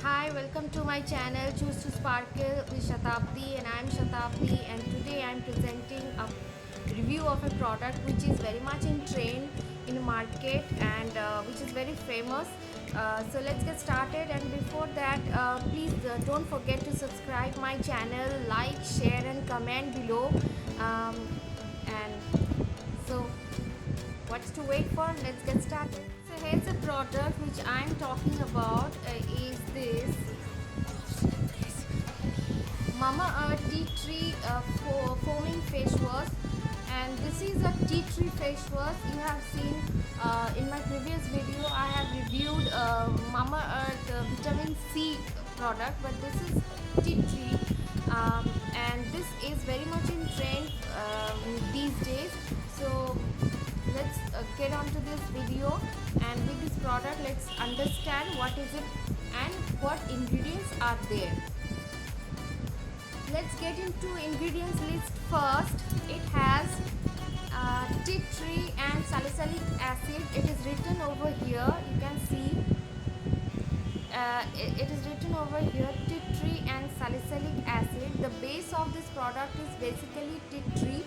Hi, welcome to my channel Choose to Sparkle with Shatabdi, and I'm Shatabdi, and today I'm presenting a review of a product which is very much in trend in the market and which is very famous. So let's get started, and before that please don't forget to subscribe my channel, like, share and comment below. And so what's to wait for? Let's get started. So here's a product which I'm talking about is this Mama Earth Tea Tree foaming face wash, and this is a tea tree face wash. You have seen in my previous video I have reviewed Mama Earth vitamin C product, but this is tea tree, and this is very much in trend these days. So let's get on to this video, and with this product let's understand what is it and what ingredients are there. Let's get into ingredients list first. It has tea tree and salicylic acid. It is written over here, you can see it is written over here, tea tree and salicylic acid. The base of this product is basically tea tree,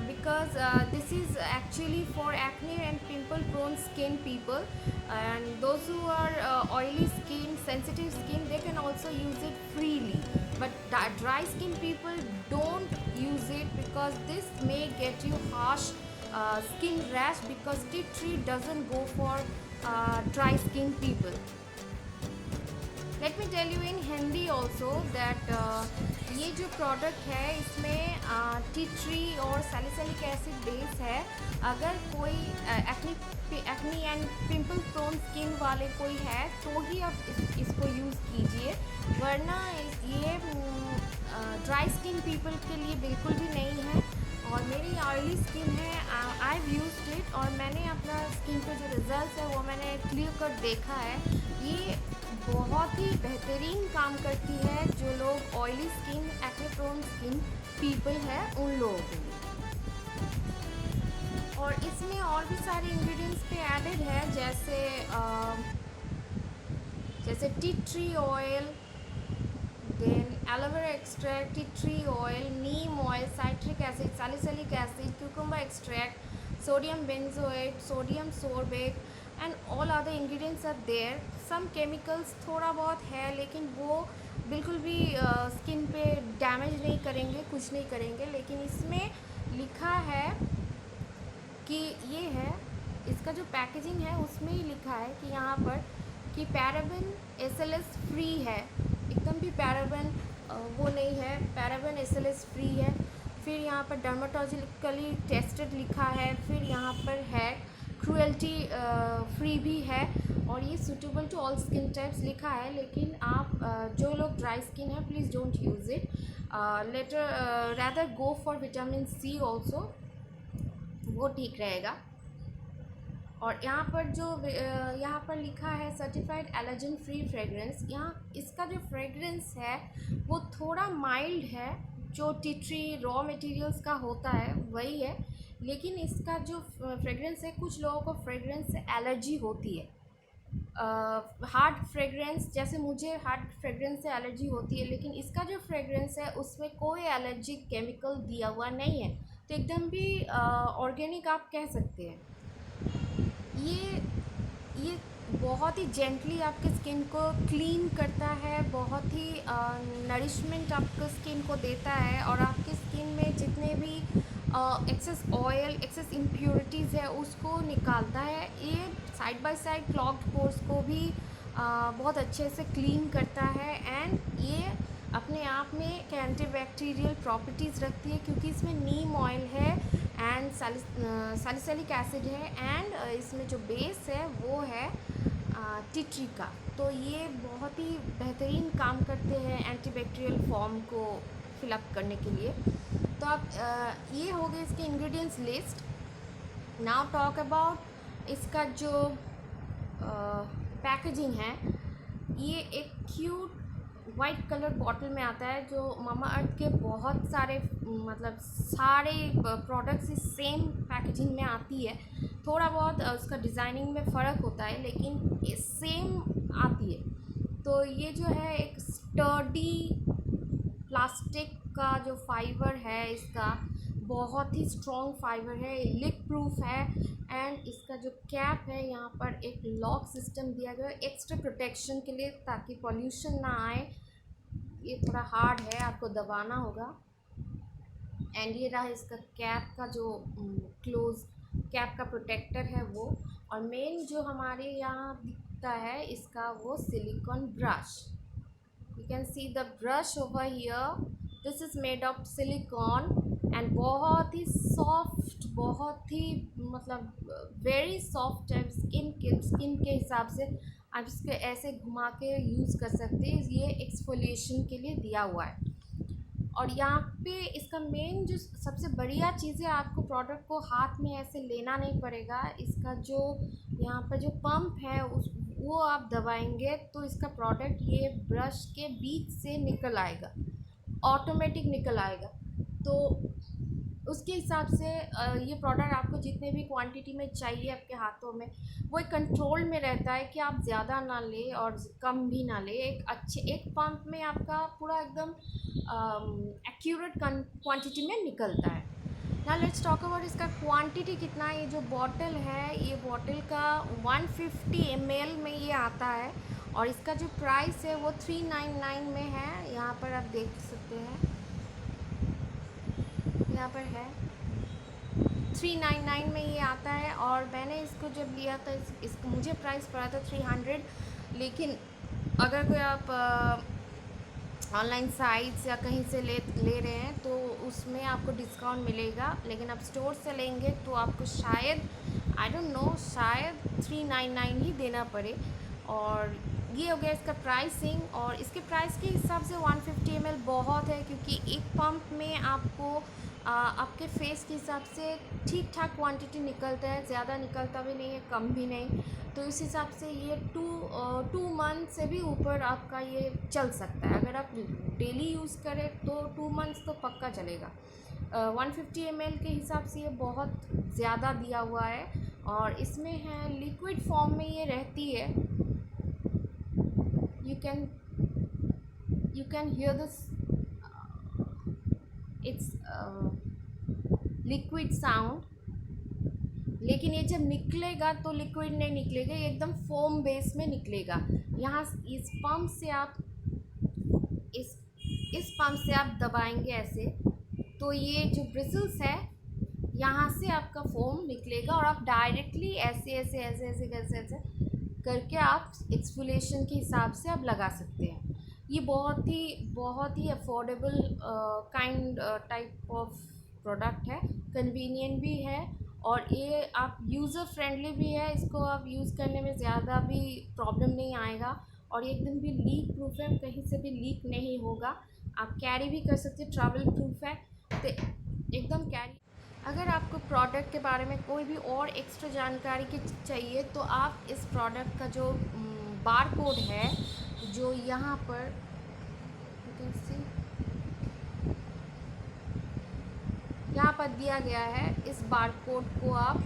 because this is actually for acne and pimple prone skin people, and those who are oily skin, sensitive skin, they can also use it freely, but dry skin people don't use it because this may get you harsh skin rash, because tea tree doesn't go for dry skin people. Let me tell you in Hindi also that ये जो product है इसमें tea tree और salicylic acid base है. अगर कोई acne and pimple prone skin वाले कोई है तो ही आप इसको यूज़ कीजिए, वरना ये ड्राई स्किन पीपल के लिए बिल्कुल भी नहीं है. और मेरी ऑयली स्किन है, आई हैव यूज्ड इट, और मैंने अपना स्किन पे जो रिजल्ट है वो मैंने क्लियर कट देखा है. ये बहुत ही बेहतरीन काम करती है जो लोग oily skin, acne prone skin people है उन लोगों के लिए. और इसमें और भी सारे इंग्रेडिएंट्स पे एडेड है, जैसे tea tree oil, then aloe vera extract, tea tree oil, neem oil, citric acid, salicylic acid, cucumber extract, sodium benzoate, sodium sorbate and all other ingredients are there. Some chemicals थोड़ा बहुत है, लेकिन वो बिल्कुल भी स्किन पे डैमेज नहीं करेंगे, कुछ नहीं करेंगे. लेकिन इसमें लिखा है कि ये है, इसका जो पैकेजिंग है उसमें ही लिखा है कि यहाँ पर कि पैराबेन एसएलएस फ्री है. एकदम भी पैराबेन वो नहीं है, पैराबेन एसएलएस फ्री है. फिर यहाँ पर डर्माटोलॉजिकली टेस्टेड लिखा है. फिर यहाँ पर है क्रुएल्टी फ्री भी है, और ये suitable to all skin types लिखा है. लेकिन आप जो लोग ड्राई स्किन है please don't use it, later rather go for vitamin C also, वो ठीक रहेगा. और यहाँ पर लिखा है सर्टिफाइड एलर्जन फ्री फ्रेगरेंस. यहाँ इसका जो फ्रेगरेंस है वो थोड़ा माइल्ड है, जो टी ट्री रॉ मटेरियल्स का होता है वही है, लेकिन इसका जो फ्रेगरेंस है, कुछ लोगों को फ्रेगरेंस से एलर्जी होती है. हार्ड फ्रेगरेंस, जैसे मुझे हार्ड फ्रेगरेंस से एलर्जी होती है, लेकिन इसका जो फ्रेगरेंस है उसमें कोई एलर्जिक केमिकल दिया हुआ नहीं है, तो एकदम भी ऑर्गेनिक आप कह सकते हैं. ये बहुत ही जेंटली आपके स्किन को क्लीन करता है, बहुत ही नरिशमेंट आपको स्किन को देता है, और आपके स्किन में जितने भी एक्सेस ऑयल, एक्सेस इम्प्योरिटीज़ है उसको निकालता है. ये side by side clogged pores को भी बहुत अच्छे से क्लीन करता है, एंड ये अपने आप में एंटीबैक्टीरियल प्रॉपर्टीज़ रखती है, क्योंकि इसमें नीम ऑयल है एंड सैलिसिलिक एसिड है, एंड इसमें जो बेस है वो है टी ट्री का. तो ये बहुत ही बेहतरीन काम करते हैं एंटीबैक्टीरियल फॉर्म को फिलअप करने के लिए. तो अब ये हो गए इसके ingredients list. Now talk about इसका जो पैकेजिंग है. ये एक क्यूट वाइट कलर बॉटल में आता है, जो मामा अर्थ के बहुत सारे सारे प्रोडक्ट्स इस सेम पैकेजिंग में आती है. थोड़ा बहुत उसका डिज़ाइनिंग में फ़र्क होता है, लेकिन ये सेम आती है. तो ये जो है एक स्टर्डी प्लास्टिक का जो फाइबर है, इसका बहुत ही स्ट्रॉन्ग फाइबर है, लीक प्रूफ है। एंड इसका जो कैप है, यहाँ पर एक लॉक सिस्टम दिया गया है एक्स्ट्रा प्रोटेक्शन के लिए, ताकि पॉल्यूशन ना आए। ये थोड़ा हार्ड है, आपको दबाना होगा। एंड ये रहा इसका कैप का जो क्लोज कैप का प्रोटेक्टर है वो। और मेन जो हमारे यहाँ दिखता है इसका, वो silicon brush. You can see the brush over here. This is made of silicone and बहुत ही सॉफ्ट, बहुत ही मतलब वेरी सॉफ्ट है। स्किन के हिसाब से आप इसको ऐसे घुमा के यूज़ कर सकते हैं। ये एक्सफोलिएशन के लिए दिया हुआ है। और यहाँ पे इसका मेन जो सबसे बढ़िया चीज़ है, आपको प्रोडक्ट को हाथ में ऐसे लेना नहीं पड़ेगा। इसका जो यहाँ पर जो पंप है वो आप दबाएंगे तो इसका प्रोडक्ट ये ब्रश के बीच से निकल आएगा, ऑटोमेटिक निकल आएगा। तो उसके हिसाब से ये प्रोडक्ट आपको जितने भी क्वांटिटी में चाहिए आपके हाथों में, वो एक कंट्रोल में रहता है कि आप ज़्यादा ना ले और कम भी ना ले। एक पंप में आपका पूरा एकदम एक्यूरेट क्वांटिटी में निकलता है। ना लेट्स टॉक अबाउट इसका क्वांटिटी कितना है। ये जो बॉटल है, ये बॉटल का 150 ml में ये आता है। और इसका जो प्राइस है वो 399 में है। यहाँ पर आप देख सकते हैं, यहाँ पर है 399 में ये आता है। और मैंने इसको जब लिया था, इसको मुझे प्राइस पड़ा था 300। लेकिन अगर कोई आप ऑनलाइन साइट्स या कहीं से ले रहे हैं तो उसमें आपको डिस्काउंट मिलेगा। लेकिन आप स्टोर से लेंगे तो आपको शायद, आई डोंट नो, शायद 399 ही देना पड़े। और ये हो गया इसका प्राइसिंग। और इसके प्राइस के हिसाब से 150 ml बहुत है, क्योंकि एक पंप में आपको आपके फेस के हिसाब से ठीक ठाक क्वांटिटी निकलता है, ज़्यादा निकलता भी नहीं है, कम भी नहीं। तो इस हिसाब से ये 2 मंथ से भी ऊपर आपका ये चल सकता है। अगर आप डेली यूज़ करें तो 2 मंथ्स तो पक्का चलेगा। 150 ml के हिसाब से ये बहुत ज़्यादा दिया हुआ है। और इसमें है लिक्विड फॉर्म में ये रहती है। you can hear this, it's liquid sound। लेकिन ये जब निकलेगा तो लिक्विड नहीं निकलेगा, ये एकदम फोम बेस में निकलेगा। यहाँ इस पंप से आप इस पंप से आप दबाएंगे ऐसे, तो ये जो ब्रिसल्स है यहाँ से आपका फोम निकलेगा। और आप डायरेक्टली ऐसे ऐसे ऐसे ऐसे ऐसे ऐसे करके आप एक्सफोलिएशन के हिसाब से आप लगा सकते हैं। ये बहुत ही अफोर्डेबल टाइप ऑफ प्रोडक्ट है, कन्वीनियंट भी है। और ये आप यूज़र फ्रेंडली भी है, इसको आप यूज़ करने में ज़्यादा भी प्रॉब्लम नहीं आएगा। और ये एकदम भी लीक प्रूफ है, कहीं से भी लीक नहीं होगा। आप कैरी भी कर सकते हैं, ट्रैवल प्रूफ है, तो एकदम कैरी। अगर आपको प्रोडक्ट के बारे में कोई भी और एक्स्ट्रा जानकारी की चाहिए तो आप इस प्रोडक्ट का जो बार कोड है, जो यहाँ पर यहाँ पर दिया गया है, इस बार कोड को आप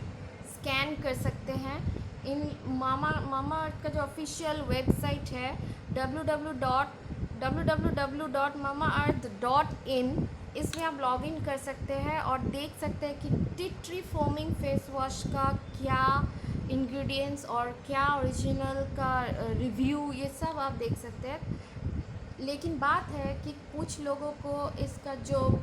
स्कैन कर सकते हैं। इन मामा अर्थ का जो ऑफिशियल वेबसाइट है www.mamaearth.in, इसमें आप लॉगिन कर सकते हैं और देख सकते हैं कि tea tree foaming face wash का क्या इंग्रेडिएंट्स और क्या ओरिजिनल का रिव्यू, ये सब आप देख सकते हैं। लेकिन बात है कि कुछ लोगों को इसका जो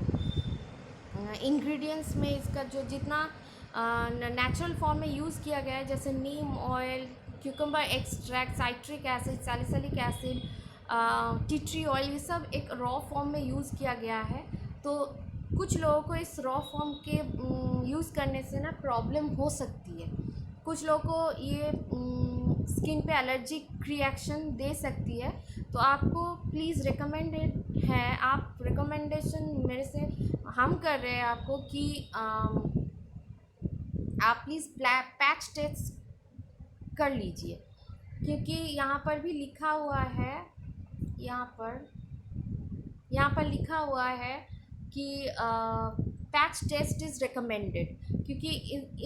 इंग्रेडिएंट्स में इसका जो जितना नेचुरल फॉर्म में यूज़ किया गया है, जैसे neem oil, cucumber extract, citric acid, salicylic acid, tea tree oil, ये सब एक रॉ फॉर्म में यूज़ किया गया है। तो कुछ लोगों को इस रॉ फॉर्म के यूज़ करने से ना प्रॉब्लम हो सकती है। कुछ लोगों को ये स्किन पे एलर्जिक रिएक्शन दे सकती है। तो आपको प्लीज़ रिकमेंडेड है, आप रिकमेंडेशन मेरे से हम कर रहे हैं आपको कि आप प्लीज़ पैच टेस्ट कर लीजिए, क्योंकि यहाँ पर भी लिखा हुआ है, यहाँ पर लिखा हुआ है कि पैच टेस्ट इज़ रिकमेंडेड, क्योंकि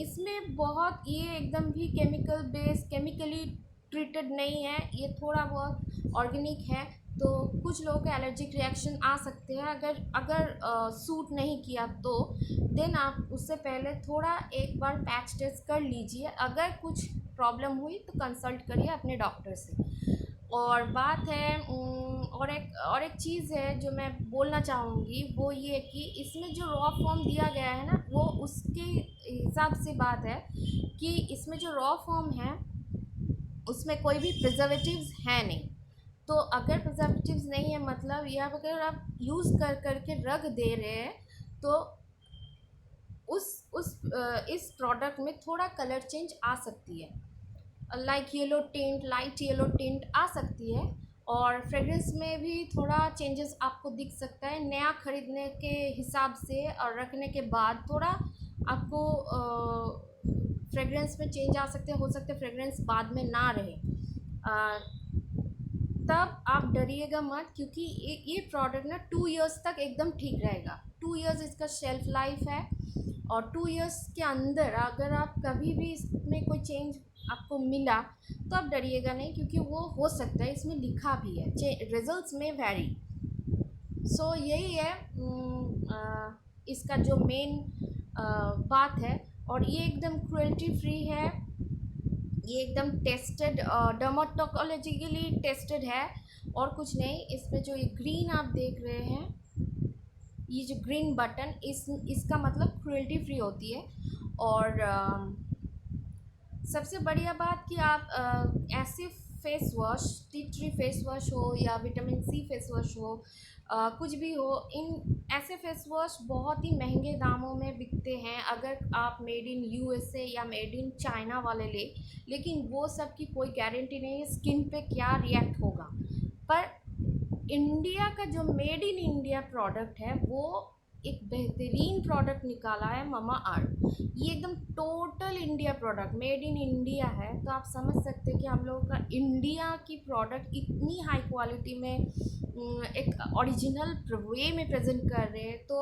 इसमें बहुत ये एकदम भी केमिकली ट्रीटेड नहीं है। ये थोड़ा बहुत ऑर्गेनिक है, तो कुछ लोगों के एलर्जिक रिएक्शन आ सकते हैं। अगर अगर सूट नहीं किया तो देन आप उससे पहले थोड़ा एक बार पैच टेस्ट कर लीजिए। अगर कुछ प्रॉब्लम हुई तो कंसल्ट करिए अपने डॉक्टर से। और बात है और एक चीज़ है जो मैं बोलना चाहूँगी, वो ये कि इसमें जो रॉ फॉर्म दिया गया है ना, वो उसके हिसाब से बात है कि इसमें जो रॉ फॉर्म है उसमें कोई भी प्रिजर्वेटिव्स है नहीं। तो अगर प्रिजर्वेटिव्स नहीं है, मतलब या अगर आप यूज़ कर करके रख दे रहे हैं, तो इस प्रोडक्ट में थोड़ा कलर चेंज आ सकती है, like yellow tint, light yellow tint आ सकती है। और फ्रेग्रेंस में भी थोड़ा चेंजेस आपको दिख सकता है नया खरीदने के हिसाब से, और रखने के बाद थोड़ा आपको फ्रेग्रेंस में चेंज आ सकते हैं। हो सकते फ्रेग्रेंस बाद में ना रहे, तब आप डरिएगा मत, क्योंकि ये प्रोडक्ट ना 2 इयर्स तक एकदम ठीक रहेगा। 2 इयर्स इसका शेल्फ लाइफ है, और 2 इयर्स के अंदर अगर आप कभी भी इसमें कोई चेंज आपको मिला तो आप डरिएगा नहीं, क्योंकि वो हो सकता है, इसमें लिखा भी है, रिजल्ट्स में वैरी। सो यही है इसका जो मेन बात है। और ये एकदम क्रुएल्टी फ्री है, ये एकदम टेस्टेड, डर्माटोलॉजिकली टेस्टेड है, और कुछ नहीं। इसमें जो ये ग्रीन आप देख रहे हैं, ये जो ग्रीन बटन, इसका मतलब क्रुएल्टी फ्री होती है। और सबसे बढ़िया बात कि आप ऐसे face wash, tea tree face wash हो या विटामिन सी फेस वॉश हो, कुछ भी हो, इन ऐसे फेस वॉश बहुत ही महंगे दामों में बिकते हैं अगर आप मेड इन यूएसए या मेड इन चाइना वाले लेकिन वो सब की कोई गारंटी नहीं है स्किन पे क्या रिएक्ट होगा। पर इंडिया का जो मेड इन इंडिया प्रोडक्ट है, वो एक बेहतरीन प्रोडक्ट निकाला है ममा अर्थ। ये एकदम total India product, made in India है। तो आप समझ सकते हैं कि हम लोगों का इंडिया की प्रोडक्ट इतनी हाई क्वालिटी में एक ओरिजिनल वे में प्रेजेंट कर रहे हैं, तो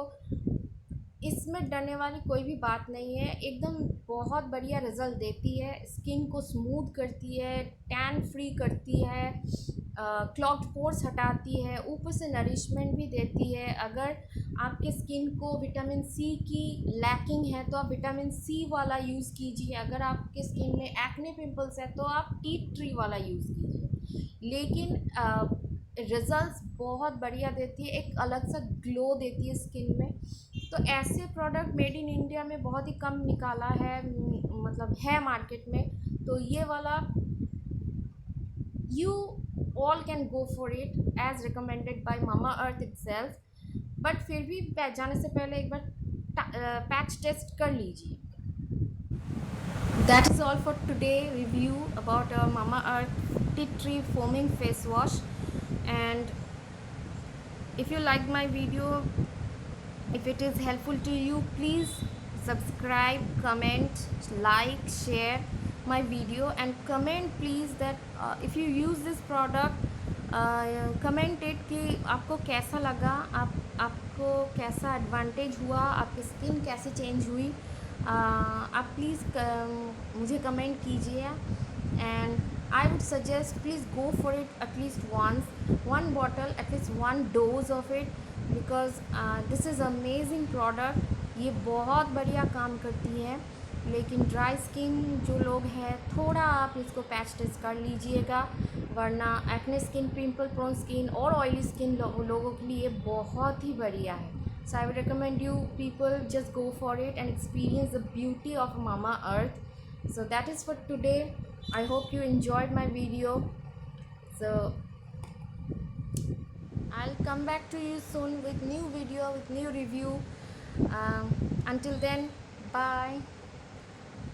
इसमें डरने वाली कोई भी बात नहीं है। एकदम बहुत बढ़िया रिज़ल्ट देती है, स्किन को स्मूथ करती है, टैन फ्री करती है, क्लॉग्ड पोर्स हटाती है, ऊपर से नरिशमेंट भी देती है। अगर आपके स्किन को विटामिन सी की लैकिंग है तो आप विटामिन सी वाला यूज़ कीजिए। अगर आपके स्किन में एक्ने पिंपल्स है तो आप टी ट्री वाला यूज़ कीजिए। लेकिन रिज़ल्ट्स बहुत बढ़िया देती है, एक अलग सा ग्लो देती है स्किन में। तो ऐसे प्रोडक्ट मेड इन इंडिया में बहुत ही कम निकाला है, मतलब है मार्केट में। तो ये वाला you all can go for it as recommended by Mama Earth itself, but फिर भी जाने से पहले एक बार पैच टेस्ट कर लीजिए। That is all for today review about Mama Earth Tea Tree Foaming Face Wash. And if you like my video, if it is helpful to you, please subscribe, comment, like, share my video, and comment please that if you use this product, comment it कि आपको कैसा लगा, आपको कैसा advantage हुआ, आपकी skin कैसे change हुई। आप प्लीज़ मुझे कमेंट कीजिए। And I would suggest please go for it at least once, one bottle, at least one dose of it, because this is amazing product. ये बहुत बढ़िया काम करती है। लेकिन ड्राई स्किन जो लोग हैं, थोड़ा आप इसको पैच टेस्ट कर लीजिएगा, वरना acne skin, pimple prone skin और ऑयली स्किन लोगों के लिए बहुत ही बढ़िया है। So I would recommend you people just go for it and experience the beauty of Mama Earth. So that is for today. I hope you enjoyed my video. So I'll come back to you soon with new video, with new review. Until then, bye.